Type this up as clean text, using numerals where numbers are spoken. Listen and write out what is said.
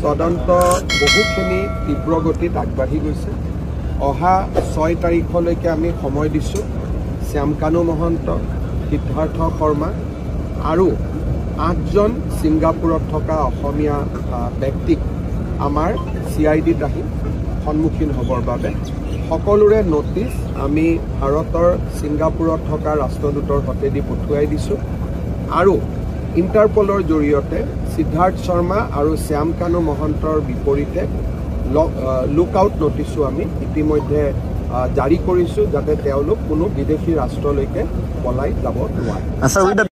তদন্ত বহুখিনি তীব্ৰ গতিত আগবাঢ়ি গৈছে। অহা 6 তাৰিখলৈকে আমি সময় দিছোঁ। শ্যামকানু মহন্ত, সিদ্ধাৰ্থ শৰ্মা আৰু 8জন ছিংগাপুৰত থকা অসমীয়া ব্যক্তিক আমাৰ CIDত আহি সন্মুখীন হ'বৰ বাবে সকলোৰে নটিচ আমি ভাৰতৰ ছিংগাপুৰত থকা ৰাষ্ট্ৰদূতৰ হতেদি পঠুৱাই দিছোঁ আৰু ইণ্টাৰপলৰ জৰিয়তে সিদ্ধাৰ্থ শৰ্মা আৰু শ্যামকানু মহন্তৰ বিপৰীতে লুকআউট নটিছো আমি ইতিমধ্যে জাৰি কৰিছোঁ যাতে তেওঁলোক কোনো বিদেশী ৰাষ্ট্ৰলৈকে পলাই যাব নোৱাৰে।